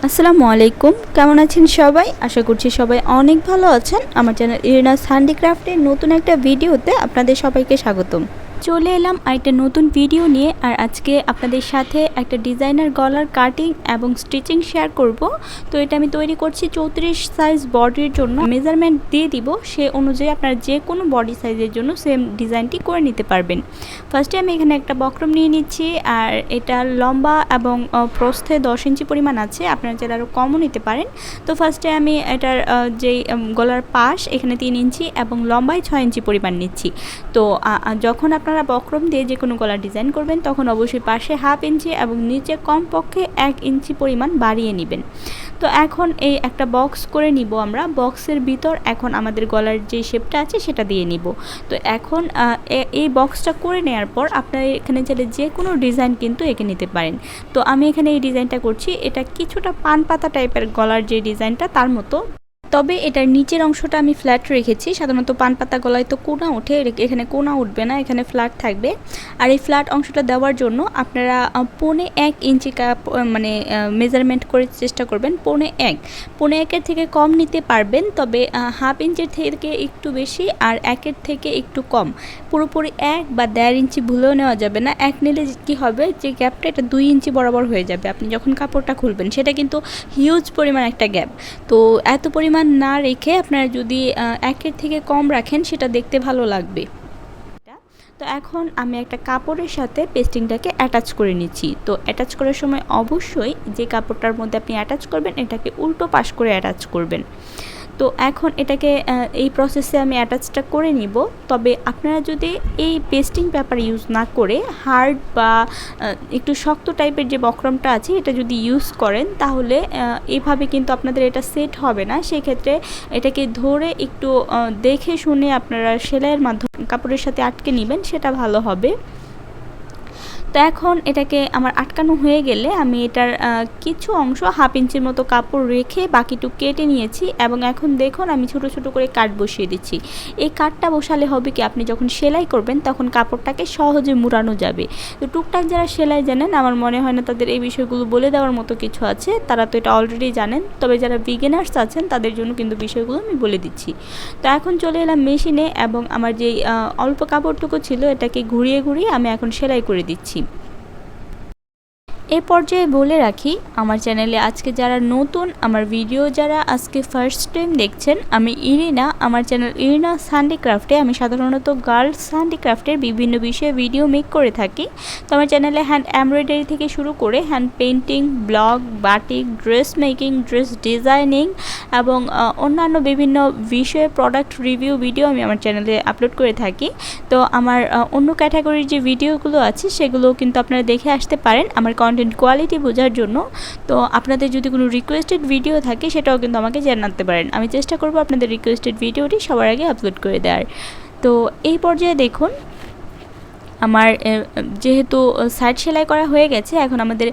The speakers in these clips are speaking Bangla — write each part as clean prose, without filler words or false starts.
আসসালামু আলাইকুম, কেমন আছেন সবাই? আশা করছি সবাই অনেক ভালো আছেন। আমার চ্যানেল ইরিনাস হ্যান্ডিক্রাফটের নতুন একটা ভিডিওতে আপনাদের সবাইকে স্বাগতম। চলে এলাম একটা নতুন ভিডিও নিয়ে। আর আজকে আপনাদের সাথে একটা ডিজাইনার গলার কাটিং এবং স্টিচিং শেয়ার করব। তো এটা আমি তৈরি করছি 34 সাইজ বডির জন্য। মেজারমেন্ট দিয়ে দিব, সে অনুযায়ী আপনারা যে কোনো বডি সাইজের জন্য সেম ডিজাইনটি করে নিতে পারবেন। ফার্স্টে আমি এখানে একটা বক্রম নিয়ে নিচ্ছি, আর এটা লম্বা এবং প্রস্থে 10 ইঞ্চি পরিমাণ আছে, আপনারা চাইলে আরও কমও নিতে পারেন। তো ফার্স্টে আমি এটার যেই গলার পাশ এখানে 3 ইঞ্চি এবং লম্বায় 6 ইঞ্চি পরিমাণ নিচ্ছি। তো যখন আপনারা বক্রম দিয়ে যে কোনো গলার ডিজাইন করবেন তখন অবশ্যই পাশে হাফ ইঞ্চি এবং নিচে কমপক্ষে 1 ইঞ্চি পরিমাণ বাড়িয়ে নেবেন। তো এখন এই একটা বক্স করে নিব আমরা। বক্সের ভিতর এখন আমাদের গলার যে শেপটা আছে সেটা দিয়ে নিব। তো এখন এই বক্সটা করে নেওয়ার পর আপনারা এখানে চাইলে যে কোনো ডিজাইন কিন্তু এঁকে নিতে পারেন। তো আমি এখানে এই ডিজাইনটা করছি, এটা কিছুটা পান পাতা টাইপের গলার যে ডিজাইনটা তার মতো, তবে এটার নিচের অংশটা আমি ফ্ল্যাট রেখেছি। সাধারণত পান পাতা গলায় তো কোনা ওঠে, এখানে কোনা উঠবে না, এখানে ফ্ল্যাট থাকবে। আর এই ফ্ল্যাট অংশটা দেওয়ার জন্য আপনারা 1.25 ইঞ্চি মানে মেজারমেন্ট করে চেষ্টা করবেন। 1.25 থেকে কম নিতে পারবেন, তবে হাফ ইঞ্চির থেকে একটু বেশি আর 1 থেকে একটু কম। পুরোপুরি 1 বা 1.5 ইঞ্চি ভুলেও নেওয়া যাবে না। 1 নিলে কী হবে, যে গ্যাপটা এটা 2 ইঞ্চি বরাবর হয়ে যাবে আপনি যখন কাপড়টা খুলবেন। সেটা কিন্তু হিউজ পরিমাণ একটা গ্যাপ। তো এত পরিমাণ না রেখে আপনারা যদি 1 থেকে কম রাখেন সেটা দেখতে ভালো লাগবে। তো এখন আমি একটা কাপড়ের সাথে পেস্টিংটাকে অ্যাটাচ করে নিচ্ছি। তো অ্যাটাচ করার সময় অবশ্যই যে কাপড়টার মধ্যে আপনি অ্যাটাচ করবেন এটাকে উল্টো পাশ করে অ্যাটাচ করবেন। তো এখন এটাকে এই প্রসেসে আমি অ্যাটাচটা করে নিব। তবে আপনারা যদি এই পেস্টিং পেপার ইউজ না করে হার্ড বা একটু শক্ত টাইপের যে বক্রমটা আছে এটা যদি ইউজ করেন তাহলে এইভাবে কিন্তু আপনাদের এটা সেট হবে না। সেক্ষেত্রে এটাকে ধরে একটু দেখে শুনে আপনারা সেলাইয়ের মাধ্যমে কাপড়ের সাথে আটকে নেবেন, সেটা ভালো হবে। তো এখন এটাকে আমার আটকানো হয়ে গেলে আমি এটার কিছু অংশ হাফ ইঞ্চির মতো কাপড় রেখে বাকিটুকু কেটে নিয়েছি এবং এখন দেখুন আমি ছোট ছোট করে কাট বসিয়ে দিচ্ছি। এই কাটটা বসালে হবে কি, আপনি যখন সেলাই করবেন তখন কাপড়টাকে সহজে মুড়ানো যাবে। তো টুকটাক যারা সেলাই জানেন, আমার মনে হয় না তাদের এই বিষয়গুলো বলে দেওয়ার মতো কিছু আছে, তারা তো এটা অলরেডি জানেন। তবে যারা বিগিনার্স আছেন তাদের জন্য কিন্তু বিষয়গুলো আমি বলে দিচ্ছি। তো এখন চলে এলাম মেশিনে এবং আমার যেই অল্প কাপড়টুকু ছিল এটাকে ঘুরিয়ে ঘুরিয়ে আমি এখন সেলাই করে দিচ্ছি। এ পর্যায়ে বলে রাখি, আমার চ্যানেলে আজকে যারা নতুন, আমার ভিডিও যারা আজকে ফার্স্ট টাইম দেখছেন, আমি ইরিনা। আমার চ্যানেল ইরিনাস হ্যান্ডিক্রাফটে আমি সাধারণত গার্লস হ্যান্ডিক্রাফটের বিভিন্ন বিষয়ে ভিডিও মেক করে থাকি। তো আমার চ্যানেলে হ্যান্ড এমব্রয়ডারি থেকে শুরু করে hand painting, blog, batik, dress making, dress designing এবং অন্যান্য বিভিন্ন বিষয়ে প্রোডাক্ট রিভিউ ভিডিও আমি আমার চ্যানেলে আপলোড করে থাকি। তো আমার অন্য ক্যাটাগরির যে ভিডিওগুলো আছে সেগুলো কিন্তু আপনারা দেখে আসতে পারেন আমার কন্টেন্ট কোয়ালিটি বোঝার জন্য। তো আপনাদের যদি কোনো রিকোয়েস্টেড ভিডিও থাকে সেটাও কিন্তু আমাকে জানাতে পারেন, আমি চেষ্টা করব আপনাদের রিকোয়েস্টেড ভিডিওটি সবার আগে আপলোড করে দেওয়ার। তো এই পর্যায়ে দেখুন আমার যেহেতু সাইড সেলাই করা হয়ে গেছে, এখন আমাদের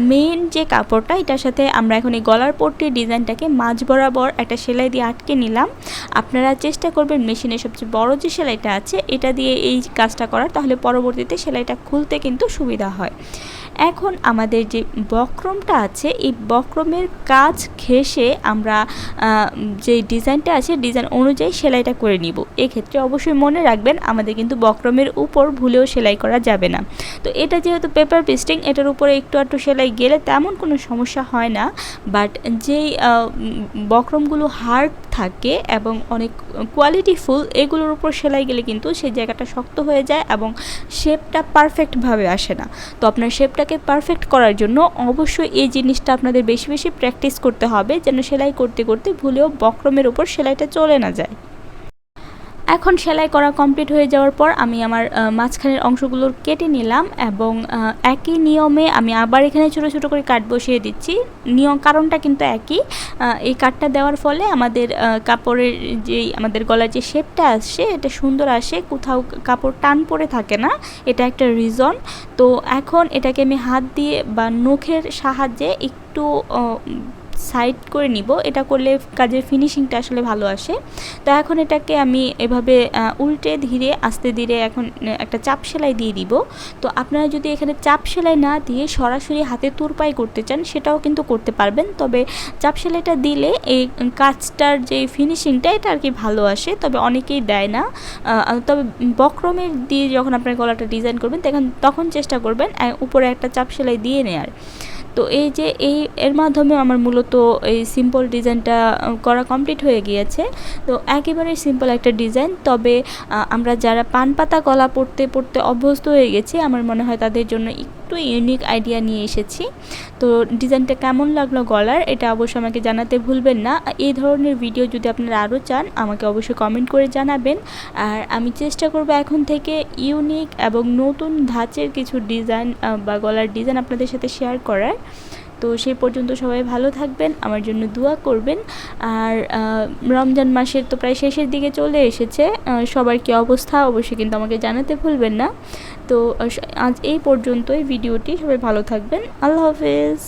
মেন যে কাপড়টা এটার সাথে আমরা এখন এই গলার পট্টির ডিজাইনটাকে মাঝ বরাবর একটা সেলাই দিয়ে আটকে নিলাম। আপনারা চেষ্টা করবেন মেশিনের সবচেয়ে বড় যে সেলাইটা আছে এটা দিয়ে এই কাজটা করার, তাহলে পরবর্তীতে সেলাইটা খুলতে কিন্তু সুবিধা হয়। এখন আমাদের যে বক্রমটা আছে এই বক্রমের কাজ ঘেঁষে আমরা যে ডিজাইনটা আছে ডিজাইন অনুযায়ী সেলাইটা করে নিব। এক্ষেত্রে অবশ্যই মনে রাখবেন আমাদের কিন্তু বক্রমের উপর ভুলেও সেলাই করা যাবে না। তো এটা যেহেতু পেপার পেস্টিং, এটার উপরে একটু একটু সেলাই গেলে তেমন কোনো সমস্যা হয় না। বাট যেই বক্রমগুলো হার্ড থাকে এবং অনেক কোয়ালিটিফুল, এগুলোর উপর সেলাই গেলে কিন্তু সেই জায়গাটা শক্ত হয়ে যায় এবং শেপটা পারফেক্টভাবে আসে না। তো আপনার শেপটাকে পারফেক্ট করার জন্য অবশ্যই এই জিনিসটা আপনাদের বেশি বেশি প্র্যাকটিস করতে হবে, যেন সেলাই করতে করতে ভুলেও বক্রমের উপর সেলাইটা চলে না যায়। এখন সেলাই করা কমপ্লিট হয়ে যাওয়ার পর আমি আমার মাঝখানের অংশগুলো কেটে নিলাম এবং একই নিয়মে আমি আবার এখানে ছোটো ছোটো করে কাট বসিয়ে দিচ্ছি। কারণটা কিন্তু একই, এই কাটটা দেওয়ার ফলে আমাদের কাপড়ের যেই আমাদের গলার যে শেপটা আসে এটা সুন্দর আসে, কোথাও কাপড় টান পড়ে থাকে না, এটা একটা রিজন। তো এখন এটাকে আমি হাত দিয়ে বা নখের সাহায্যে একটু সাইড করে নিব। এটা করলে কাজের ফিনিশিংটা আসলে ভালো আসে। তো এখন এটাকে আমি এভাবে উল্টে ধীরে আস্তে ধীরে এখন একটা চাপ সেলাই দিয়ে দিব। তো আপনারা যদি এখানে চাপ সেলাই না দিয়ে সরাসরি হাতে তুরপাই করতে চান সেটাও কিন্তু করতে পারবেন, তবে চাপ সেলাইটা দিলে এই কাজটার যে ফিনিশিংটা এটা আর কি ভালো আসে, তবে অনেকেই দেয় না। তবে বক্রমের দিয়ে যখন আপনার গলাটা ডিজাইন করবেন তখন চেষ্টা করবেন উপরে একটা চাপ সেলাই দিয়ে নেয়ার। তো এই যে এর মাধ্যমে আমার মূলত এই সিম্পল ডিজাইনটা করা কমপ্লিট হয়ে গিয়েছে। তো একেবারে সিম্পল একটা ডিজাইন, তবে আমরা যারা পান পাতা গলা পরতে পরতে অভ্যস্ত হয়ে গেছি আমার মনে হয় তাদের জন্য একটু ইউনিক আইডিয়া নিয়ে এসেছি। তো ডিজাইনটা কেমন লাগলো গলার এটা অবশ্যই আমাকে জানাতে ভুলবেন না। এই ধরনের ভিডিও যদি আপনারা আরও চান আমাকে অবশ্যই কমেন্ট করে জানাবেন। আর আমি চেষ্টা করব এখন থেকে ইউনিক এবং নতুন ধাঁচের কিছু ডিজাইন বা গলার ডিজাইন আপনাদের সাথে শেয়ার করার। তো সেই পর্যন্ত সবাই ভালো থাকবেন, আমার জন্য দোয়া করবেন। আর রমজান মাসের তো প্রায় শেষের দিকে চলে এসেছে, সবার কী অবস্থা অবশ্যই কিন্তু আমাকে জানাতে ভুলবেন না। তো আজ এই পর্যন্তই ভিডিওটি, সবাই ভালো থাকবেন, আল্লাহ হাফেজ।